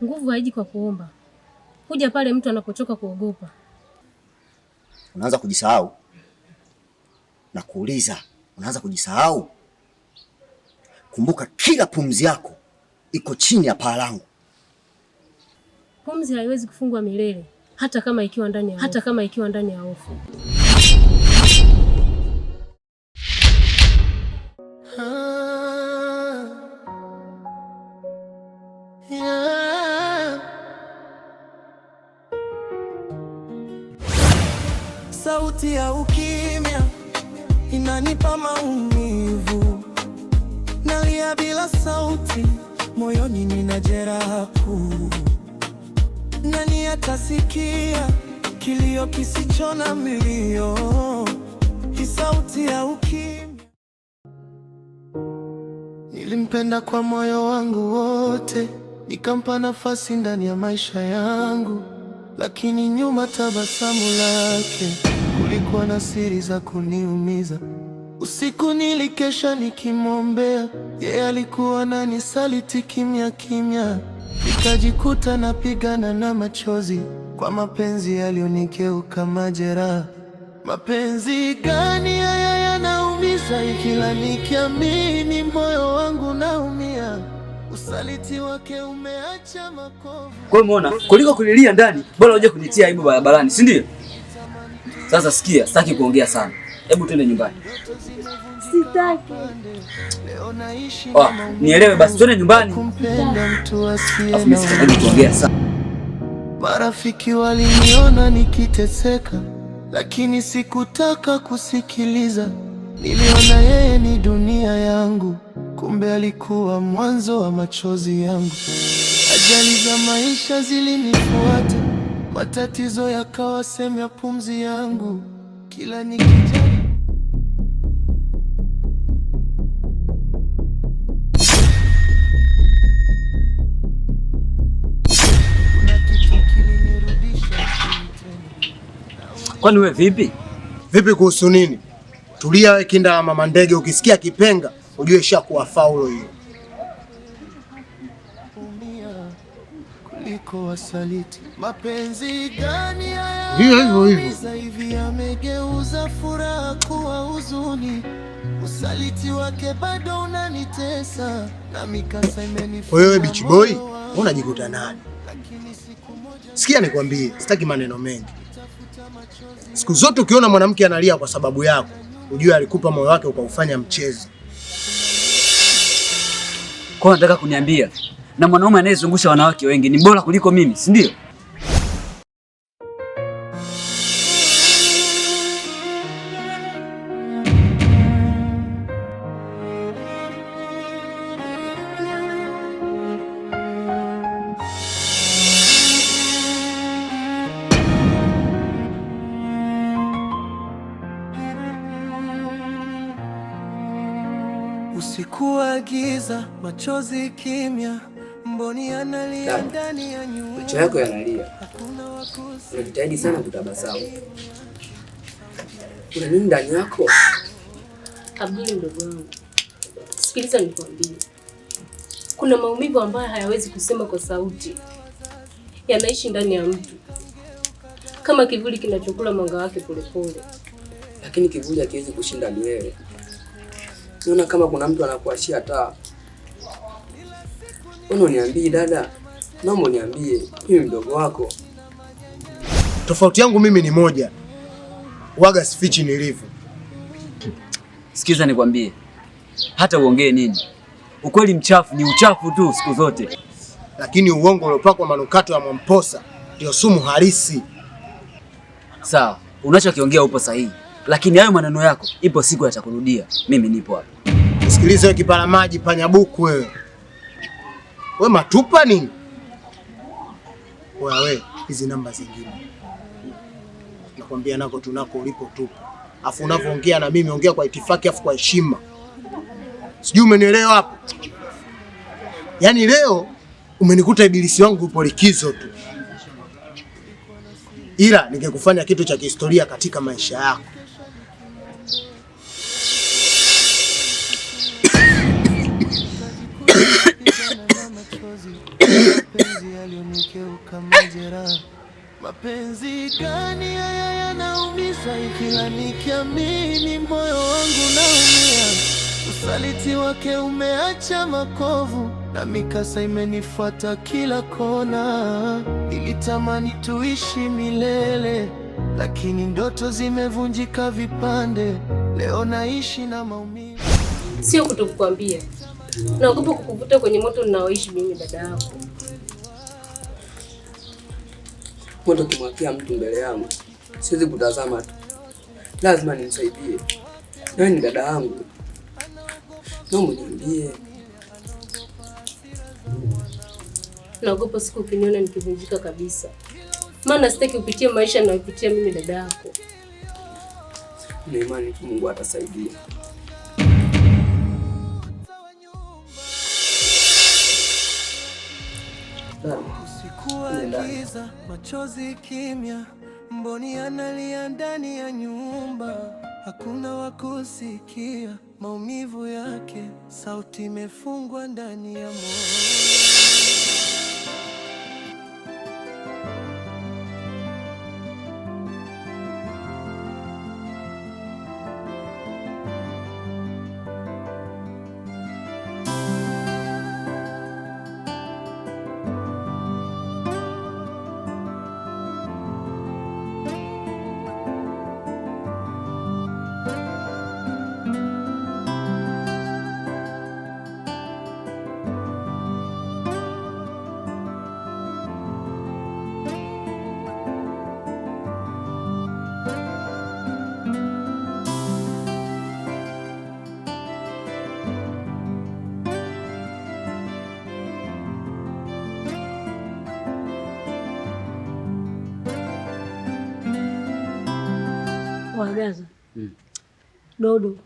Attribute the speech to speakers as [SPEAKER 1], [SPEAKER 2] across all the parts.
[SPEAKER 1] Nguvu haiji kwa kuomba, huja pale mtu anapochoka kuogopa.
[SPEAKER 2] Unaanza kujisahau na kuuliza, unaanza kujisahau? Kumbuka kila pumzi yako iko chini ya paa langu.
[SPEAKER 1] Pumzi haiwezi kufungwa milele, hata kama ikiwa ndani ya hofu.
[SPEAKER 3] Sauti ya ukimya inanipa maumivu, nalia bila sauti, moyoni nina jeraha kuu. Nani atasikia kilio kisicho na mlio? Hii sauti ya ukimya. Nilimpenda kwa moyo wangu wote, nikampa nafasi ndani ya maisha yangu, lakini nyuma tabasamu lake kulikuwa na siri za kuniumiza. Usiku nilikesha nikimwombea, yeye alikuwa ananisaliti kimya kimya. Nikajikuta napigana na machozi kwa mapenzi yaliyonigeuka majeraha. Mapenzi gani haya yanaumiza, kila nikiamini moyo wangu naumia. Usaliti wake umeacha makovu.
[SPEAKER 4] Kwa hiyo umeona, kuliko kulilia ndani, bora uje kunitia aibu barabarani, si ndio? Sasa sikia, sitaki kuongea sana. Hebu twende nyumbani.
[SPEAKER 1] Sitaki.
[SPEAKER 4] Nielewe basi, twende nyumbani. Sitaki kuongea sana.
[SPEAKER 3] Marafiki waliniona nikiteseka, lakini sikutaka kusikiliza. Niliona yeye ni dunia yangu, kumbe alikuwa mwanzo wa machozi yangu. Ajali za maisha zilinifuata, matatizo yakawa sehemu ya pumzi yangu. Kila nikijaribu
[SPEAKER 4] Kwani wewe vipi?
[SPEAKER 2] Vipi kuhusu nini? Tulia wewe kinda mama ndege, ukisikia kipenga ujue ishakuwa faulo hiyo.
[SPEAKER 3] Kuliko wasaliti, mapenzi gani haya?
[SPEAKER 2] Hivyo
[SPEAKER 3] hivi yamegeuza furaha kuwa huzuni. Usaliti wake bado unanitesa na mikasa imenifunga.
[SPEAKER 2] Wewe bitch boy, unajikuta nani? Sikia nikwambie, sitaki maneno mengi. Siku zote ukiona mwanamke analia kwa sababu yako, ujue alikupa moyo wake ukaufanya mchezo.
[SPEAKER 4] Kwa nataka kuniambia na mwanaume anayezungusha wanawake wengi ni bora kuliko mimi, si ndio?
[SPEAKER 3] Usiku wa giza, machozi kimya, mboni analia ndani ya nyumba.
[SPEAKER 4] Macho yako yanalia. Unajitahidi sana kutabasamu. Kuna nini ndani yako?
[SPEAKER 1] Abduli mdogo wangu, sikiliza nikwambie. Kuna maumivu ambayo hayawezi kusema kwa sauti, yanaishi ndani ya mtu kama kivuli kinachokula mwanga wake polepole.
[SPEAKER 4] Lakini kivuli hakiwezi kushinda milele. Unaona kama kuna mtu anakuashia taa. Uniambie dada, naomba uniambie, mimi mdogo wako.
[SPEAKER 2] Tofauti yangu mimi ni moja. Waga sifichi nilivyo.
[SPEAKER 4] Sikiza nikwambie, hata uongee nini, ukweli mchafu ni uchafu tu siku zote.
[SPEAKER 2] Lakini uongo uliopakwa manukato ya Mwamposa ndio sumu halisi.
[SPEAKER 4] Sawa, unachokiongea upo sahihi, lakini hayo maneno yako ipo siku yatakurudia. Mimi nipo hapa.
[SPEAKER 2] Sikiliza wewe kipala maji panyabuku wewe. Wewe matupa nini? Wewe hizi namba zingine. Nakwambia nako tunako ulipo tupa. Afu unavyoongea na mimi ongea kwa itifaki afu kwa heshima. Sijui umenielewa hapo? Yaani leo umenikuta ibilisi wangu upo likizo tu. Ila ningekufanya kitu cha kihistoria katika maisha yako.
[SPEAKER 3] mapenzi yalionikeuka majeraha. Mapenzi gani haya yanaumiza, kila nikiamini moyo wangu naumia. Usaliti wake umeacha makovu na mikasa imenifuata kila kona. Nilitamani tuishi milele, lakini ndoto zimevunjika vipande. Leo naishi na maumivu.
[SPEAKER 1] Sio kutokukwambia, naogopa kukuvuta kwenye moto ninaoishi mimi dada yako.
[SPEAKER 4] Moto kimwakia mtu mbele yangu, siwezi kutazama tu, lazima nimsaidie. Wewe ni dada yangu, naomba niambie.
[SPEAKER 1] Naogopa siku ukiniona nikivunjika kabisa, maana sitaki upitie maisha ninayopitia mimi dada yako.
[SPEAKER 4] Na imani Mungu atasaidia.
[SPEAKER 3] Usiku wa giza, machozi kimya, mboni analia ndani ya nyumba. Hakuna wa kusikia maumivu yake, sauti imefungwa ndani ya moyo.
[SPEAKER 5] Wagaza. Dodo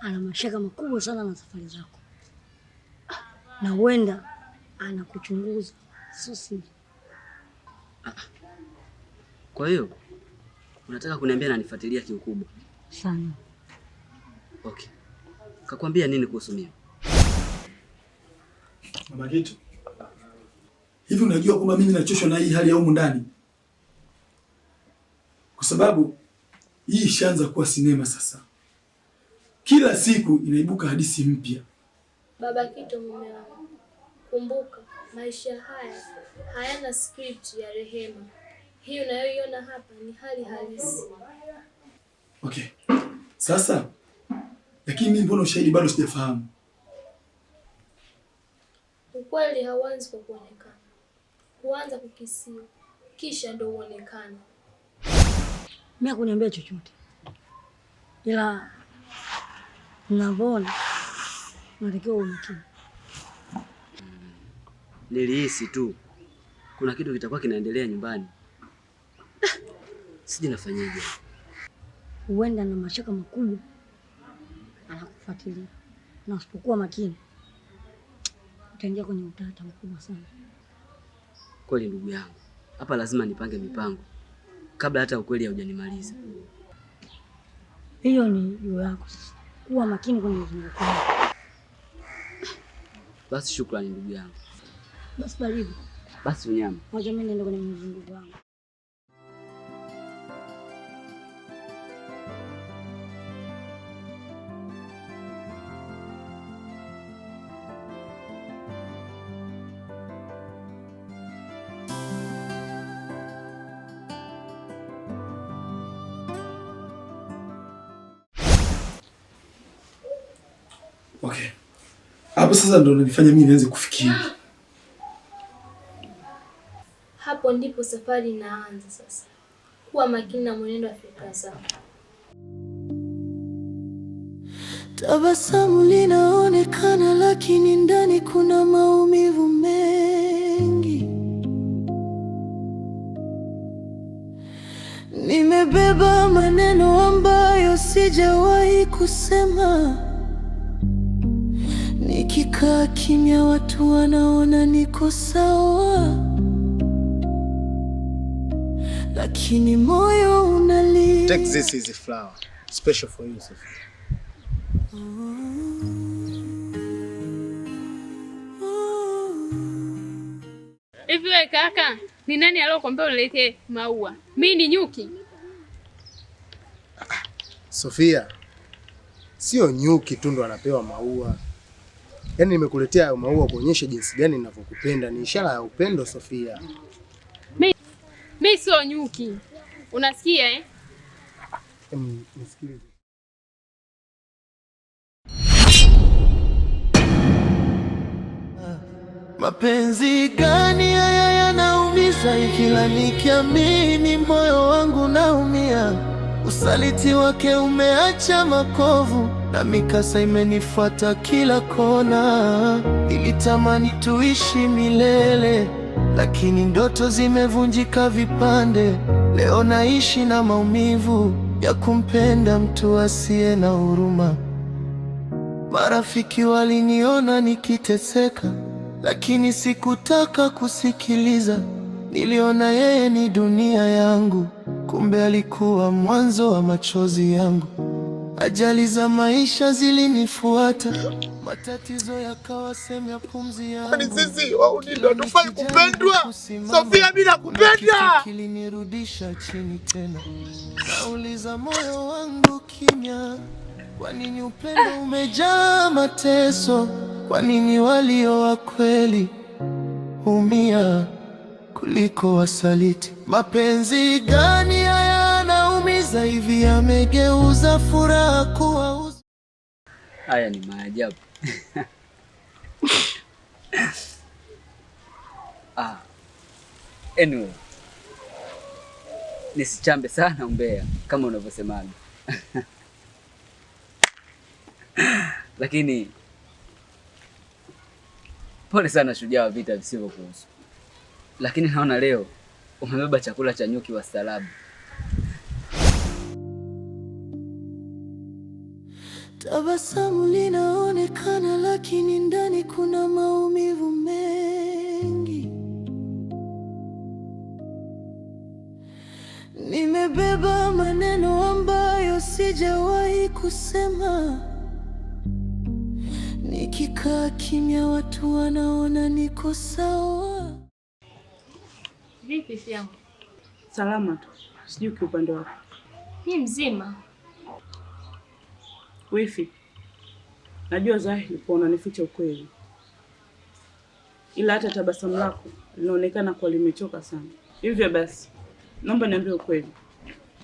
[SPEAKER 5] ana mashaka makubwa sana na safari zako, na huenda anakuchunguza, sio siri.
[SPEAKER 4] Kwa hiyo unataka kuniambia ananifuatilia kiukubwa
[SPEAKER 5] sana?
[SPEAKER 4] Okay. Kakwambia nini kuhusu mimi?
[SPEAKER 6] Mama Gitu, hivi unajua kwamba mimi nachoshwa na hii hali ya humu ndani? Kwa sababu hii ishaanza kuwa sinema sasa. Kila siku inaibuka hadithi mpya.
[SPEAKER 7] Baba Kitu, mume wangu, kumbuka maisha haya hayana script ya rehema. Hii unayoiona hapa ni hali halisi.
[SPEAKER 6] Okay. Sasa lakini mimi mbona ushahidi bado sijafahamu?
[SPEAKER 7] Ukweli hauanzi kwa kuonekana. Huanza kukisiwa, kisha ndio uonekana.
[SPEAKER 5] Mimi hakuniambia chochote, ila ninavyoona natakiwa umakini.
[SPEAKER 4] Nilihisi tu kuna kitu kitakuwa kinaendelea nyumbani. Sijui nafanyaje.
[SPEAKER 5] Huenda na mashaka makubwa anakufuatilia, na usipokuwa makini utaingia kwenye utata mkubwa sana.
[SPEAKER 4] Kweli ndugu yangu, hapa lazima nipange mipango kabla hata ukweli haujanimaliza.
[SPEAKER 5] Hiyo ni juu yako sasa. Kuwa makini kwenye mzunguko wako.
[SPEAKER 4] Basi shukrani ndugu yangu.
[SPEAKER 5] Basi baridi.
[SPEAKER 4] Basi unyama.
[SPEAKER 5] Wacha mimi niende kwenye mzunguko wangu.
[SPEAKER 6] Okay. Hapo sasa ndo unanifanya mimi nianze kufikiri.
[SPEAKER 7] Hapo ndipo safari inaanza sasa. Kuwa makini na mwenendo wa fikra zako.
[SPEAKER 3] Tabasamu linaonekana, lakini ndani kuna maumivu mengi. Nimebeba maneno ambayo sijawahi kusema. Nikikaa kimya watu wanaona niko sawa, lakini moyo unalia.
[SPEAKER 2] Take this is a flower special for you.
[SPEAKER 8] Hivi wewe kaka, ni nani aliyokuambia uniletee maua? Mimi ni nyuki?
[SPEAKER 2] Sofia, sio nyuki tu ndo anapewa maua. Yaani nimekuletea hayo maua kuonyesha jinsi gani ninavyokupenda. Ni ishara ya upendo Sofia.
[SPEAKER 8] Mimi sio nyuki. Unasikia eh?
[SPEAKER 2] Nisikilize.
[SPEAKER 3] Mapenzi gani haya yanaumiza, kila nikiamini moyo wangu naumia. Usaliti wake umeacha makovu na mikasa imenifuata kila kona. Nilitamani tuishi milele, lakini ndoto zimevunjika vipande. Leo naishi na maumivu ya kumpenda mtu asiye na huruma. Marafiki waliniona nikiteseka, lakini sikutaka kusikiliza. Niliona yeye ni dunia yangu, kumbe alikuwa mwanzo wa machozi yangu. Ajali za maisha zilinifuata, matatizo yakawa sehemu ya pumzi yangu.
[SPEAKER 2] Kwani sisi wauni ndo tufai kupendwa? Sofia, mimi nakupenda.
[SPEAKER 3] Kilinirudisha chini tena. Nauliza moyo wangu kimya, kwa nini upendo umejaa mateso? Kwa nini walio wa kweli humia kuliko wasaliti? Mapenzi gani haya yanaumiza hivi, yamegeuza furaha kuwa
[SPEAKER 9] Haya ni maajabu. Anyway, nisichambe sana umbea kama unavyosemaga. Lakini pole sana shujaa wa vita visivyokuhusu. Lakini naona leo umebeba chakula cha nyuki wa staarabu.
[SPEAKER 3] Tabasamu linaonekana, lakini ndani kuna maumivu mengi. Nimebeba maneno ambayo sijawahi kusema. Nikikaa kimya watu wanaona niko sawa.
[SPEAKER 7] Vipi fiangu?
[SPEAKER 10] Salama tu. Sijui kiupande wako.
[SPEAKER 7] Ni mzima.
[SPEAKER 10] Wifi, najua dhahiri kwa unanificha ukweli, ila hata tabasamu lako linaonekana kuwa limechoka sana. Hivyo basi, naomba niambie ukweli.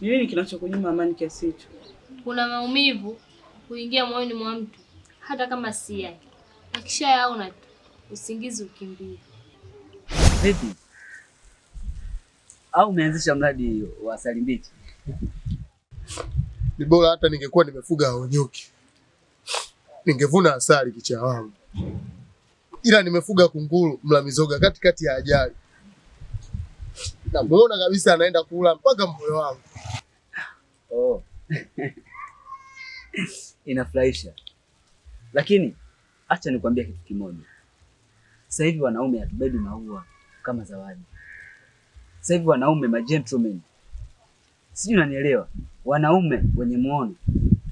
[SPEAKER 10] Ni nini kinachokunyima amani kiasi hicho?
[SPEAKER 7] Kuna maumivu kuingia moyoni mwa mtu hata kama si yake. Akishayaona tu usingizi ukimbia.
[SPEAKER 9] Vipi? Au umeanzisha mradi wa asali mbichi?
[SPEAKER 2] Ni bora hata ningekuwa nimefuga hao nyuki, ningevuna asali kicha wangu, ila nimefuga kunguru mla mizoga katikati ya ajali. Namuona kabisa anaenda kula mpaka moyo wangu.
[SPEAKER 9] Oh. Inafurahisha. Lakini acha nikwambie kitu kimoja. Sasa hivi wanaume hatubebi maua kama zawadi. Sasa hivi wanaume magentlemen. Sijui unanielewa? Wanaume wenye muono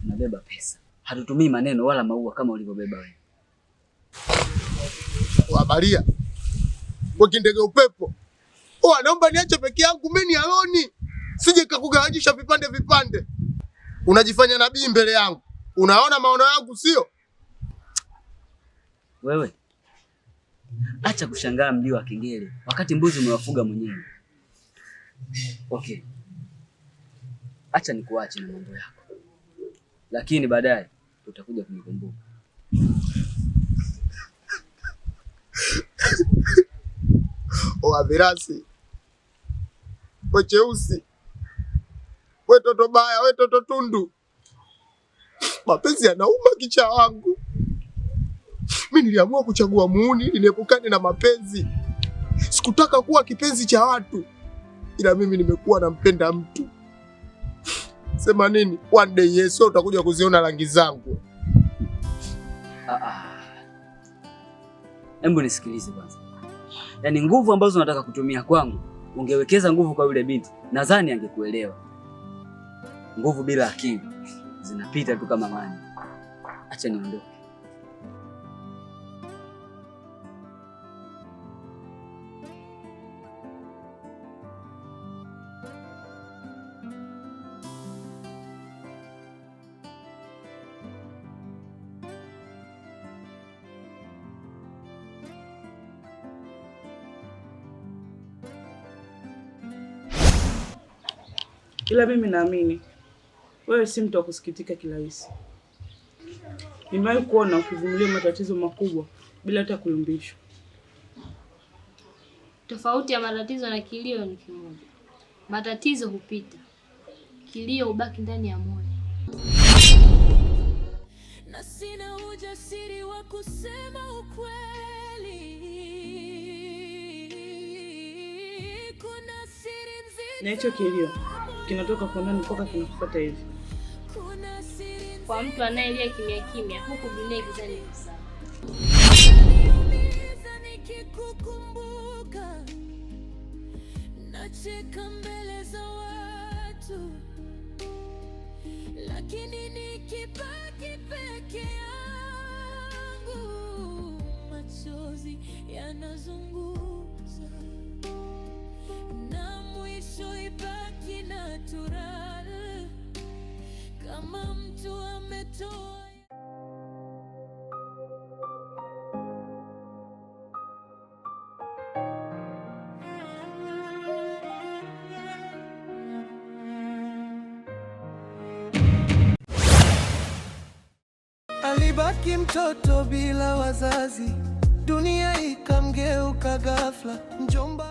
[SPEAKER 9] tunabeba pesa. Hatutumii maneno wala maua kama ulivyobeba wewe.
[SPEAKER 2] Wabalia. Kwa kindege upepo. Naomba niache peke yangu, mimi ni aloni. Sije kukugawanyisha vipande vipande. Unajifanya nabii mbele yangu. Unaona maono yangu sio?
[SPEAKER 9] Wewe acha kushangaa mlio wa kengele wakati mbuzi umewafuga mwenyewe. Okay. Acha nikuache na mambo yako. Lakini baadaye utakuja kunikumbuka.
[SPEAKER 2] Avirasi. We cheusi. We toto baya, we toto tundu. Mapenzi yanauma kicha wangu. Mimi niliamua kuchagua muuni ili niepukane na mapenzi. Sikutaka kuwa kipenzi cha watu. Ila mimi nimekuwa nampenda mtu. Sema nini? One day Yesu utakuja kuziona rangi zangu.
[SPEAKER 9] Hebu nisikilize kwanza. Yaani nguvu ambazo unataka kutumia kwangu, ungewekeza nguvu kwa yule binti, nadhani angekuelewa. Nguvu bila akili zinapita tu kama maji. Acha niondoke.
[SPEAKER 10] ila mimi naamini wewe si mtu wa kusikitika kirahisi. Nimewahi kuona ukivumilia matatizo makubwa bila hata kuyumbishwa.
[SPEAKER 7] Tofauti ya matatizo na kilio ni kimoja. Matatizo hupita, kilio hubaki ndani ya moyo.
[SPEAKER 11] Na sina ujasiri wa kusema ukweli. Kuna siri nzito.
[SPEAKER 10] Na hicho kilio kinatoka kwa nani mpaka kinakufuata hivi?
[SPEAKER 7] Kwa mtu anayelia kimya kimya huku dunia gizani sana.
[SPEAKER 11] Nikikukumbuka nacheka mbele za watu, lakini nikibaki peke yangu machozi yanazunguza, na mwisho ibaki natural kama mtu ametoa.
[SPEAKER 3] Alibaki mtoto bila wazazi, dunia ikamgeuka ghafla. Mjomba